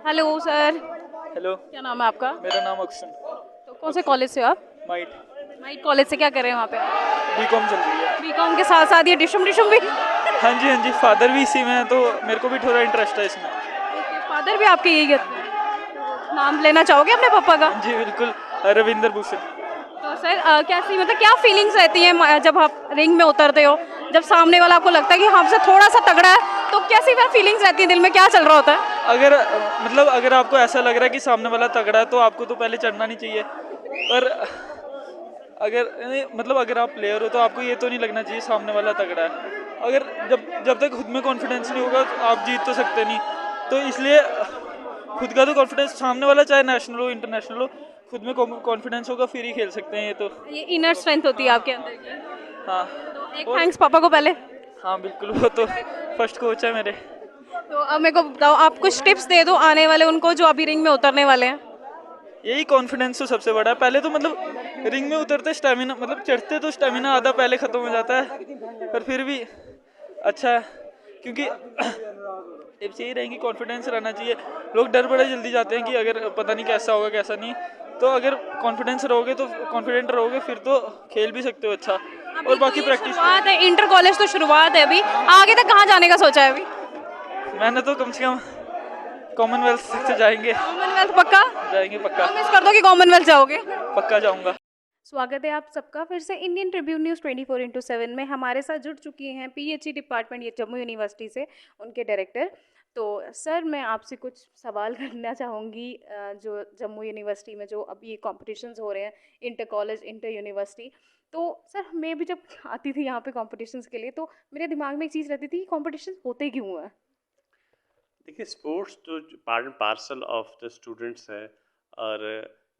Hello sir. Hello. क्या नाम है आपका? मेरा नाम अक्षन। तो कौन से कॉलेज से हो आप? माइट। माइट कॉलेज से क्या कर रहे हैं वहाँ पे आप? बीकॉम चल रही है। बीकॉम के साथ साथ ये डिशुम डिशुम भी? हाँ जी हाँ जी, फादर भी इसी में है तो मेरे को भी थोड़ा इंटरेस्ट है इसमें। फादर भी आपके यही करते हैं? नाम लेना चाहोगे अपने पापा का? हाँ जी बिल्कुल, रविंदर भूषण। तो सर कैसी मतलब क्या फीलिंग्स रहती हैं जब आप रिंग में उतरते हो, जब सामने वाला आपको लगता है कि हमसे थोड़ा सा तगड़ा है, तो कैसी फीलिंग्स रहती है, दिल में क्या चल रहा होता है? अगर मतलब अगर आपको ऐसा लग रहा है कि सामने वाला तगड़ा है तो आपको तो पहले चढ़ना नहीं चाहिए। पर अगर मतलब अगर आप प्लेयर हो तो आपको ये तो नहीं लगना चाहिए सामने वाला तगड़ा है। अगर जब जब तक खुद में कॉन्फिडेंस नहीं होगा तो आप जीत तो सकते नहीं। तो इसलिए खुद का तो कॉन्फिडेंस, सामने वाला चाहे नेशनल हो इंटरनेशनल हो, खुद में कॉन्फिडेंस होगा फिर ही खेल सकते हैं ये तो। ये इनर स्ट्रेंथ होती है आपके अंदर की। हाँ। तो एक और थैंक्स पापा को पहले। हाँ बिल्कुल, वो तो फर्स्ट कोच है मेरे। तो अब मेरे को बताओ, आप कुछ टिप्स दे दो आने वाले उनको जो अभी रिंग में उतरने वाले हैं। यही कॉन्फिडेंस तो सबसे बड़ा है। पहले तो मतलब रिंग में उतरते स्टेमिना, मतलब चढ़ते तो स्टेमिना आधा पहले ख़त्म हो जाता है, पर फिर भी अच्छा है क्योंकि टिप्स यही रहेंगी, कॉन्फिडेंस रहना चाहिए। लोग डर बड़े जल्दी जाते हैं कि अगर पता नहीं कैसा होगा कैसा नहीं, तो अगर कॉन्फिडेंस रहोगे तो कॉन्फिडेंट रहोगे फिर तो खेल भी सकते हो अच्छा। और अभी तो बाकी ये प्रैक्टिस शुरुआत है, इंटर कॉलेज तो शुरुआत है अभी। आगे तक कहाँ जाने का सोचा है अभी? मैंने तो कम से कम कॉमनवेल्थ तक तो जाएंगे। कॉमनवेल्थ पक्का? जाएंगे पक्का। प्रॉमिस कर दो कि कॉमनवेल्थ जाओगे। पक्का जाऊंगा। स्वागत है आप सबका फिर से इंडियन ट्रिब्यून न्यूज़ 24/7 में। हमारे साथ जुड़ चुकी हैं पीएचई डिपार्टमेंट ये जम्मू यूनिवर्सिटी से उनके डायरेक्टर। तो सर मैं आपसे कुछ सवाल करना चाहूँगी, जो जम्मू यूनिवर्सिटी में जो अभी ये कॉम्पिटिशन्स हो रहे हैं, इंटर कॉलेज इंटर यूनिवर्सिटी। तो सर मैं भी जब आती थी यहाँ पे कॉम्पिटिशन्स के लिए तो मेरे दिमाग में एक चीज़ रहती थी कि कॉम्पिटिशन होते क्यों हैं? देखिए, स्पोर्ट्स तो part and parcel of the students है। और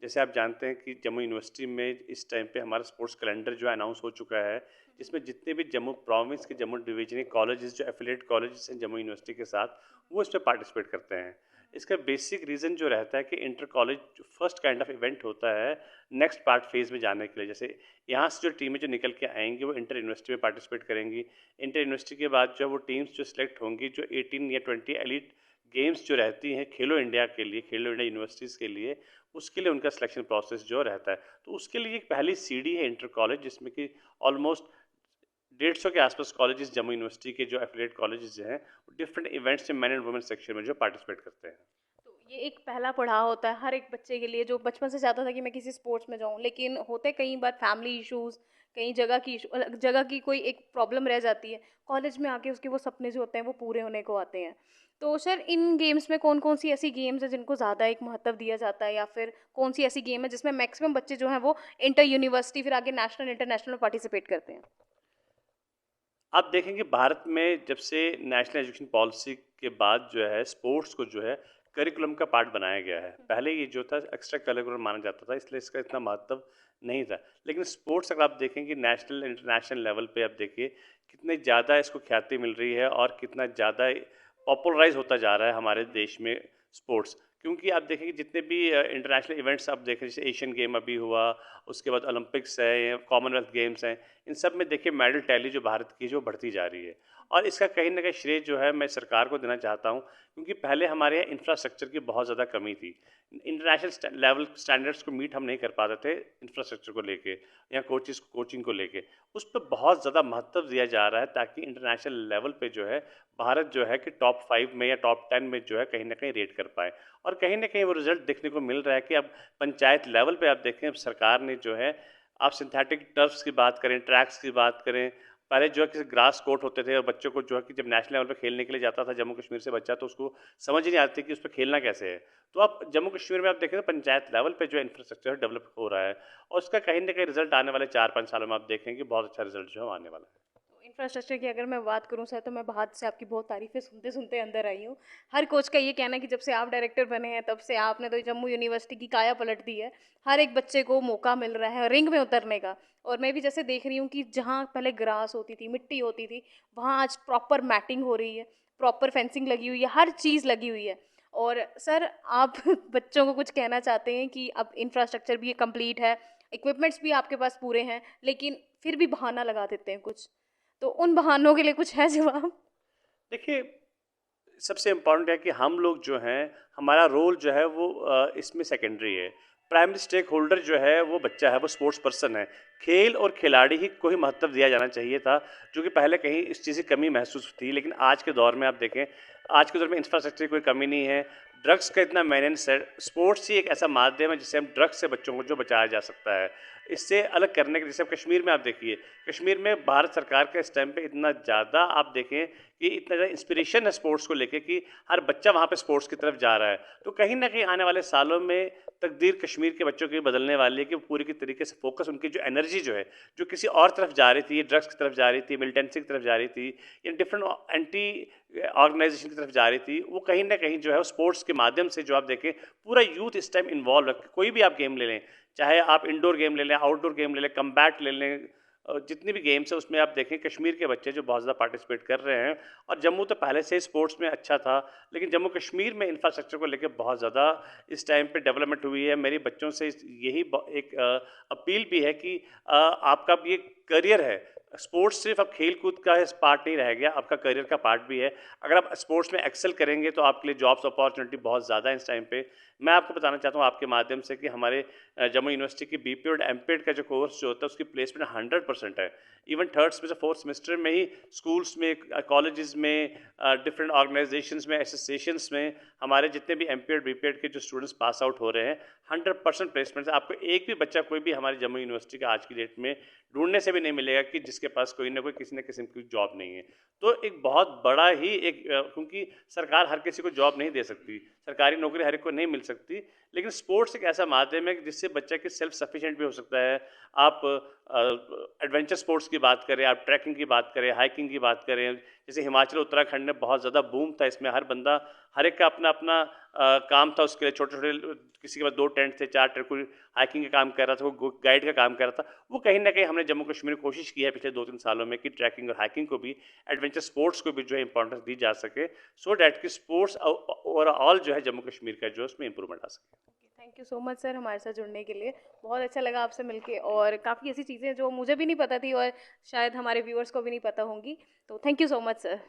जैसे आप जानते हैं कि जम्मू यूनिवर्सिटी में इस टाइम पे हमारा स्पोर्ट्स कैलेंडर जो अनाउंस हो चुका है, जिसमें जितने भी जम्मू प्रोविंस के जम्मू डिवीजन कॉलेजेस जो एफिलेट कॉलेजेस हैं जम्मू यूनिवर्सिटी के साथ, वो इसमें पार्टिसिपेट करते हैं। इसका बेसिक रीज़न जो रहता है कि inter college first kind of event होता है नेक्स्ट पार्ट फेज़ में जाने के लिए। जैसे यहाँ से जो टीमें जो निकल के आएंगी वो इंटर यूनिवर्सिटी में पार्टिसिपेट करेंगी। इंटर यूनिवर्सिटी के बाद जो वो टीम्स जो सिलेक्ट होंगी, जो 18 या 20 एलिट गेम्स जो रहती हैं खेलो इंडिया के लिए, खेलो इंडिया यूनिवर्सिटीज़ के लिए, उसके लिए उनका सिलेक्शन प्रोसेस जो रहता है। तो उसके लिए एक पहली सीढ़ी है इंटर कॉलेज, जिसमें कि ऑलमोस्ट 150 के आसपास कॉलेजेस जम्मू यूनिवर्सिटी के जो एफिलिएट कॉलेजेस हैं, डिफरेंट इवेंट्स में मैन एंड वुमेन सेक्शन में जो पार्टिसिपेट करते हैं। तो ये एक पहला पड़ाव होता है हर एक बच्चे के लिए जो बचपन से चाहता था कि मैं किसी स्पोर्ट्स में जाऊं, लेकिन होते कई बार फैमिली इश्यूज, कहीं जगह की जगह की कोई एक प्रॉब्लम रह जाती है। कॉलेज में आके उसके वो सपने जो होते हैं वो पूरे होने को आते हैं। तो सर इन गेम्स में कौन कौन सी ऐसी गेम्स है जिनको ज़्यादा एक महत्व दिया जाता है, या फिर कौन सी ऐसी गेम है जिसमें मैक्सिमम बच्चे जो हैं वो इंटर यूनिवर्सिटी फिर आगे नेशनल इंटरनेशनल में पार्टिसिपेट करते हैं? आप देखेंगे भारत में जब से नेशनल एजुकेशन पॉलिसी के बाद जो है स्पोर्ट्स को जो है करिकुलम का पार्ट बनाया गया है। पहले ये जो था एक्स्ट्रा करिकुलर माना जाता था, इसलिए इसका इतना महत्व नहीं था। लेकिन स्पोर्ट्स अगर आप देखेंगे नेशनल इंटरनेशनल लेवल पे, आप देखिए कितने ज़्यादा इसको ख्याति मिल रही है और कितना ज़्यादा पॉपुलराइज होता जा रहा है हमारे देश में स्पोर्ट्स। क्योंकि आप देखेंगे जितने भी इंटरनेशनल इवेंट्स आप देखें, जैसे एशियन गेम अभी हुआ, उसके बाद ओलंपिक्स है, कॉमनवेल्थ गेम्स हैं, इन सब में देखिए मेडल टैली जो भारत की जो बढ़ती जा रही है। और इसका कहीं ना कहीं श्रेय जो है मैं सरकार को देना चाहता हूँ, क्योंकि पहले हमारे यहाँ इंफ्रास्ट्रक्चर की बहुत ज़्यादा कमी थी। इंटरनेशनल लेवल स्टैंडर्ड्स को मीट हम नहीं कर पाते थे इंफ्रास्ट्रक्चर को लेके या कोचिंग को लेके। उस पर बहुत ज़्यादा महत्व दिया जा रहा है ताकि इंटरनेशनल लेवल पे जो है भारत जो है कि टॉप 5 में या टॉप 10 में जो है कहीं ना कहीं रेट कर पाए। और कहीं ना कहीं वो रिजल्ट देखने को मिल रहा है कि अब पंचायत लेवल पे आप देखें, अब सरकार ने जो है, आप सिंथेटिक टर्फ्स की बात करें, ट्रैक्स की बात करें, पहले जो है कि ग्रास कोर्ट होते थे और बच्चों को जो है कि जब नेशनल लेवल पे खेलने के लिए जाता था जम्मू कश्मीर से बच्चा, तो उसको समझ ही नहीं आती कि उस पर खेलना कैसे है। तो आप जम्मू कश्मीर में आप देखें तो पंचायत लेवल पे जो इंफ्रास्ट्रक्चर डेवलप हो रहा है, और उसका कहीं ना कहीं रिजल्ट आने वाले 4-5 सालों में आप देखेंगे बहुत अच्छा रिजल्ट जो है आने वाला है। इंफ्रास्ट्रक्चर की अगर मैं बात करूं सर, तो मैं बाहर से आपकी बहुत तारीफें सुनते सुनते अंदर आई हूँ। हर कोच का ये कहना है कि जब से आप डायरेक्टर बने हैं तब से आपने तो जम्मू यूनिवर्सिटी की काया पलट दी है। हर एक बच्चे को मौका मिल रहा है रिंग में उतरने का। और मैं भी जैसे देख रही हूँ कि जहाँ पहले ग्रास होती थी, मिट्टी होती थी, वहाँ आज प्रॉपर मैटिंग हो रही है, प्रॉपर फेंसिंग लगी हुई है, हर चीज़ लगी हुई है। और सर आप बच्चों को कुछ कहना चाहते हैं कि अब इंफ्रास्ट्रक्चर भी कंप्लीट है, इक्विपमेंट्स भी आपके पास पूरे हैं, लेकिन फिर भी बहाना लगा देते हैं कुछ, तो उन बहानों के लिए कुछ है जवाब? देखिए, सबसे इम्पोर्टेंट है कि हम लोग जो हैं, हमारा रोल जो है वो इसमें सेकेंडरी है। प्राइमरी स्टेक होल्डर जो है वो बच्चा है, वो स्पोर्ट्स पर्सन है। खेल और खिलाड़ी ही को ही महत्व दिया जाना चाहिए था, जो कि पहले कहीं इस चीज़ की कमी महसूस थी। लेकिन आज के दौर में आप देखें, आज के दौर में इंफ्रास्ट्रक्चर की कोई कमी नहीं है, ड्रग्स का इतना मेनेंस है। स्पोर्ट्स ही एक ऐसा माध्यम है जिससे हम ड्रग्स से बच्चों को जो बचाया जा सकता है। इससे अलग करने के, जैसे कश्मीर में आप देखिए, कश्मीर में भारत सरकार का इस टाइम पे इतना ज़्यादा आप देखें कि इतना ज़्यादा इंस्पिरेशन है स्पोर्ट्स को लेके कि हर बच्चा वहाँ पे स्पोर्ट्स की तरफ जा रहा है। तो कहीं ना कहीं आने वाले सालों में तकदीर कश्मीर के बच्चों की बदलने वाली है कि पूरी की तरीके से फोकस, उनकी जो एनर्जी जो है, जो किसी और तरफ जा रही थी, ड्रग्स की तरफ जा रही थी, मिलिटेंसी की तरफ जा रही थी, या डिफरेंट एंटी ऑर्गेनाइजेशन की तरफ जा रही थी, वो कहीं ना कहीं जो है स्पोर्ट्स के माध्यम से, जो आप देखें पूरा यूथ इस टाइम इन्वॉल्व है। कोई भी आप गेम ले लें, चाहे आप इंडोर गेम ले लें, आउटडोर गेम ले लें, कम्बैट ले लें, जितनी भी गेम्स है उसमें आप देखें कश्मीर के बच्चे जो बहुत ज़्यादा पार्टिसिपेट कर रहे हैं। और जम्मू तो पहले से ही स्पोर्ट्स में अच्छा था, लेकिन जम्मू कश्मीर में इंफ्रास्ट्रक्चर को लेकर बहुत ज़्यादा इस टाइम पे डेवलपमेंट हुई है। मेरी बच्चों से यही एक अपील भी है कि आपका भी एक करियर है, स्पोर्ट्स सिर्फ अब खेल कूद का पार्ट नहीं रह गया, आपका करियर का पार्ट भी है। अगर आप स्पोर्ट्स में एक्सेल करेंगे तो आपके लिए जॉब्स अपॉर्चुनिटी बहुत ज़्यादा है इस टाइम पे। मैं आपको बताना चाहता हूँ आपके माध्यम से कि हमारे जम्मू यूनिवर्सिटी की बीपीएड और एमपीएड का जो कोर्स जो होता है उसकी प्लेसमेंट 100% है। Even third semester fourth semester में ही स्कूल्स में, कॉलेजेस में, डिफरेंट ऑर्गेनाइजेशंस में, एसोसिएशंस में हमारे जितने भी एमपीएड बीपीएड के जो स्टूडेंट्स पास आउट हो रहे हैं, 100% प्लेसमेंट है। आपको एक भी बच्चा कोई भी हमारी जम्मू यूनिवर्सिटी का आज की डेट में ढूंढने से भी नहीं मिलेगा कि जिसके पास कोई ना कोई किसी न किसी की जॉब नहीं है। तो एक बहुत बड़ा ही एक क्योंकि सरकार हर किसी को जॉब नहीं दे सकती, सरकारी नौकरी हर एक को नहीं मिल सकती, लेकिन स्पोर्ट्स एक ऐसा माध्यम है जिससे बच्चा की सेल्फ सफिशिएंट भी हो सकता है। आप एडवेंचर स्पोर्ट्स की बात करें, आप ट्रैकिंग की बात करें, हाइकिंग की बात करें, जैसे हिमाचल उत्तराखंड में बहुत ज़्यादा बूम था इसमें, हर बंदा, हर एक का अपना अपना काम था उसके लिए। छोटे छोटे, किसी के पास 2 टेंट थे, 4 टेंट, कोई हाइकिंग का काम कर रहा था, कोई गाइड का काम कर रहा था। वो कहीं ना कहीं हमने जम्मू कश्मीर में कोशिश की है पिछले 2-3 सालों में कि ट्रैकिंग और हाइकिंग को भी, एडवेंचर स्पोर्ट्स को भी जो है इंपॉर्टेंस दी जा सके, सो डैट कि स्पोर्ट्स ओवरऑल जो है जम्मू कश्मीर का जो है उसमें इंप्रूवमेंट आ सके। Thank you so much sir हमारे साथ जुड़ने के लिए। बहुत अच्छा लगा आपसे मिलके, और काफ़ी ऐसी चीज़ें जो मुझे भी नहीं पता थी और शायद हमारे व्यूअर्स को भी नहीं पता होंगी। तो thank you so much sir.